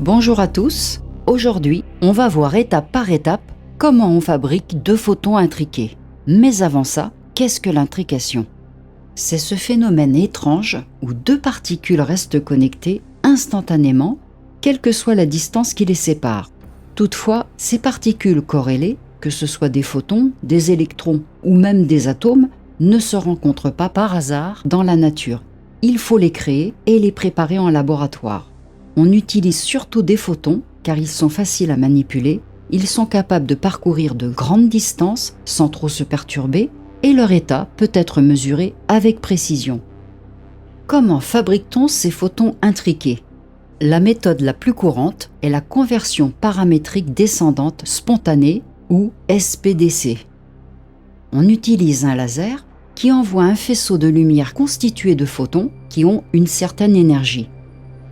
Bonjour à tous, aujourd'hui on va voir étape par étape comment on fabrique deux photons intriqués. Mais avant ça, qu'est-ce que l'intrication? C'est ce phénomène étrange où deux particules restent connectées instantanément, quelle que soit la distance qui les sépare. Toutefois, ces particules corrélées, que ce soit des photons, des électrons ou même des atomes, ne se rencontrent pas par hasard dans la nature. Il faut les créer et les préparer en laboratoire. On utilise surtout des photons car ils sont faciles à manipuler, ils sont capables de parcourir de grandes distances sans trop se perturber et leur état peut être mesuré avec précision. Comment fabrique-t-on ces photons intriqués? La méthode la plus courante est la conversion paramétrique descendante spontanée ou SPDC. On utilise un laser qui envoie un faisceau de lumière constitué de photons qui ont une certaine énergie.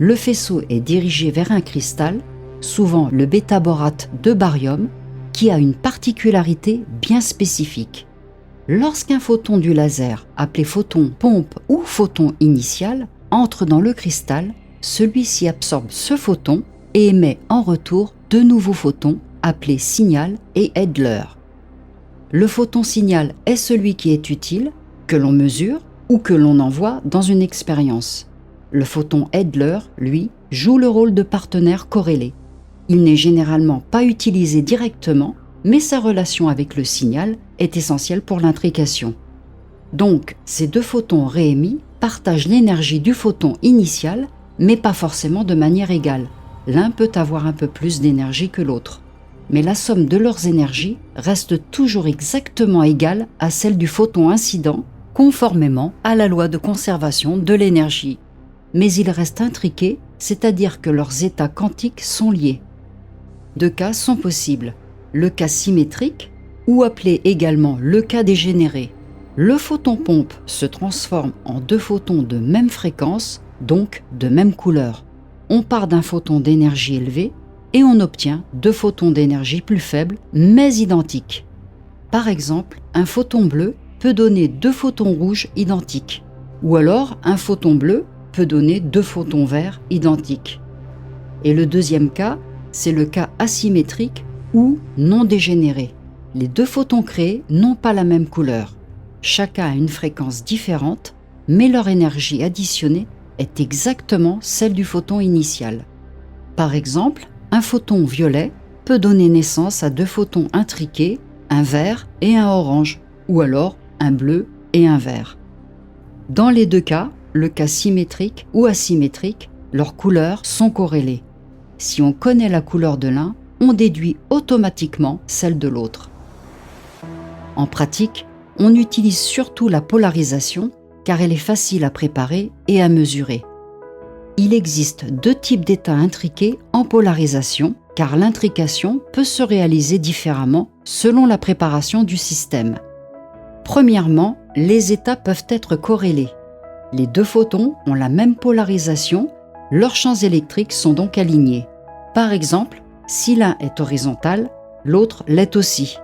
Le faisceau est dirigé vers un cristal, souvent le bêta-borate de barium, qui a une particularité bien spécifique. Lorsqu'un photon du laser, appelé photon pompe ou photon initial, entre dans le cristal, celui-ci absorbe ce photon et émet en retour deux nouveaux photons appelés signal et Edler. Le photon signal est celui qui est utile, que l'on mesure ou que l'on envoie dans une expérience. Le photon Edler, lui, joue le rôle de partenaire corrélé. Il n'est généralement pas utilisé directement, mais sa relation avec le signal est essentielle pour l'intrication. Donc, ces deux photons réémis partagent l'énergie du photon initial, mais pas forcément de manière égale. L'un peut avoir un peu plus d'énergie que l'autre. Mais la somme de leurs énergies reste toujours exactement égale à celle du photon incident, conformément à la loi de conservation de l'énergie. Mais ils restent intriqués, c'est-à-dire que leurs états quantiques sont liés. Deux cas sont possibles. Le cas symétrique, ou appelé également le cas dégénéré. Le photon pompe se transforme en deux photons de même fréquence, donc de même couleur. On part d'un photon d'énergie élevée et on obtient deux photons d'énergie plus faibles, mais identiques. Par exemple, un photon bleu peut donner deux photons rouges identiques, ou alors un photon bleu peut donner deux photons verts identiques. Et le deuxième cas, c'est le cas asymétrique ou non dégénéré. Les deux photons créés n'ont pas la même couleur. Chacun a une fréquence différente, mais leur énergie additionnée est exactement celle du photon initial. Par exemple, un photon violet peut donner naissance à deux photons intriqués, un vert et un orange, ou alors un bleu et un vert. Dans les deux cas, le cas symétrique ou asymétrique, leurs couleurs sont corrélées. Si on connaît la couleur de l'un, on déduit automatiquement celle de l'autre. En pratique, on utilise surtout la polarisation car elle est facile à préparer et à mesurer. Il existe deux types d'états intriqués en polarisation car l'intrication peut se réaliser différemment selon la préparation du système. Premièrement, les états peuvent être corrélés. Les deux photons ont la même polarisation, leurs champs électriques sont donc alignés. Par exemple, si l'un est horizontal, l'autre l'est aussi.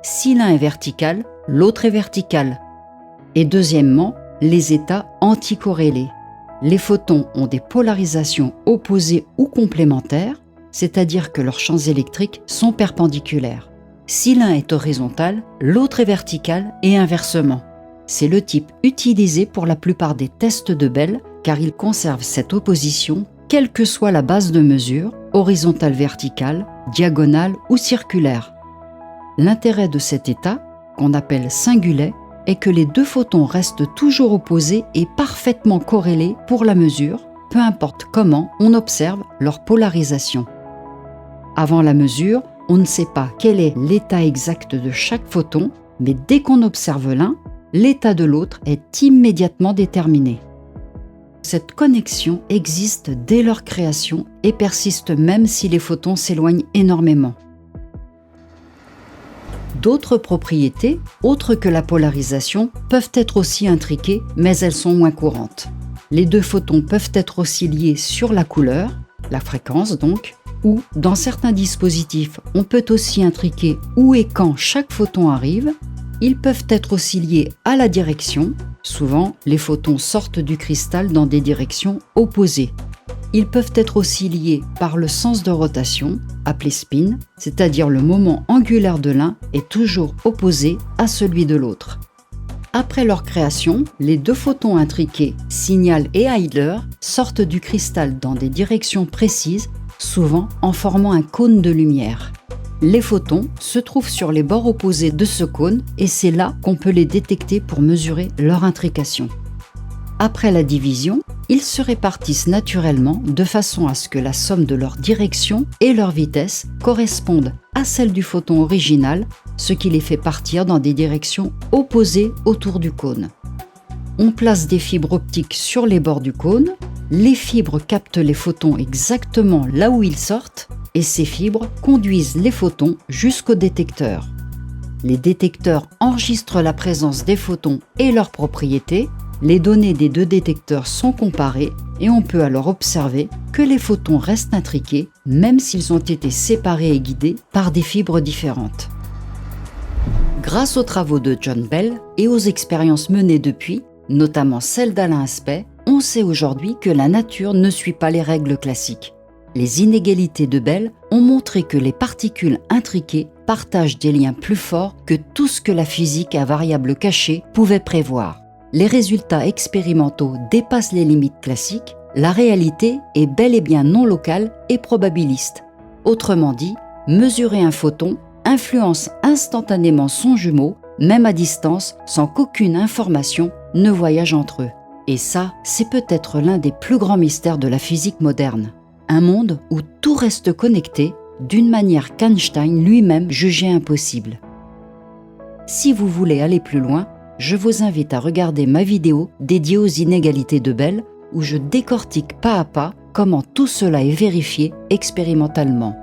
Si l'un est vertical, l'autre est vertical. Et deuxièmement, les états anticorrélés. Les photons ont des polarisations opposées ou complémentaires, c'est-à-dire que leurs champs électriques sont perpendiculaires. Si l'un est horizontal, l'autre est vertical et inversement. C'est le type utilisé pour la plupart des tests de Bell car il conserve cette opposition quelle que soit la base de mesure, horizontale, verticale, diagonale ou circulaire. L'intérêt de cet état, qu'on appelle singulet, est que les deux photons restent toujours opposés et parfaitement corrélés pour la mesure, peu importe comment on observe leur polarisation. Avant la mesure, on ne sait pas quel est l'état exact de chaque photon, mais dès qu'on observe l'un, l'état de l'autre est immédiatement déterminé. Cette connexion existe dès leur création et persiste même si les photons s'éloignent énormément. D'autres propriétés, autres que la polarisation, peuvent être aussi intriquées, mais elles sont moins courantes. Les deux photons peuvent être aussi liés sur la couleur, la fréquence donc, ou dans certains dispositifs, on peut aussi intriquer où et quand chaque photon arrive. Ils peuvent être aussi liés à la direction. Souvent, les photons sortent du cristal dans des directions opposées. Ils peuvent être aussi liés par le sens de rotation, appelé spin, c'est-à-dire le moment angulaire de l'un est toujours opposé à celui de l'autre. Après leur création, les deux photons intriqués, Signal et Heidler, sortent du cristal dans des directions précises, souvent en formant un cône de lumière. Les photons se trouvent sur les bords opposés de ce cône et c'est là qu'on peut les détecter pour mesurer leur intrication. Après la division, ils se répartissent naturellement de façon à ce que la somme de leur direction et leur vitesse corresponde à celle du photon original, ce qui les fait partir dans des directions opposées autour du cône. On place des fibres optiques sur les bords du cône, les fibres captent les photons exactement là où ils sortent et ces fibres conduisent les photons jusqu'au détecteur. Les détecteurs enregistrent la présence des photons et leurs propriétés. Les données des deux détecteurs sont comparées et on peut alors observer que les photons restent intriqués même s'ils ont été séparés et guidés par des fibres différentes. Grâce aux travaux de John Bell et aux expériences menées depuis, notamment celles d'Alain Aspect, on sait aujourd'hui que la nature ne suit pas les règles classiques. Les inégalités de Bell ont montré que les particules intriquées partagent des liens plus forts que tout ce que la physique à variables cachées pouvait prévoir. Les résultats expérimentaux dépassent les limites classiques, la réalité est bel et bien non locale et probabiliste. Autrement dit, mesurer un photon influence instantanément son jumeau, même à distance, sans qu'aucune information ne voyage entre eux. Et ça, c'est peut-être l'un des plus grands mystères de la physique moderne. Un monde où tout reste connecté d'une manière qu'Einstein lui-même jugeait impossible. Si vous voulez aller plus loin, je vous invite à regarder ma vidéo dédiée aux inégalités de Bell où je décortique pas à pas comment tout cela est vérifié expérimentalement.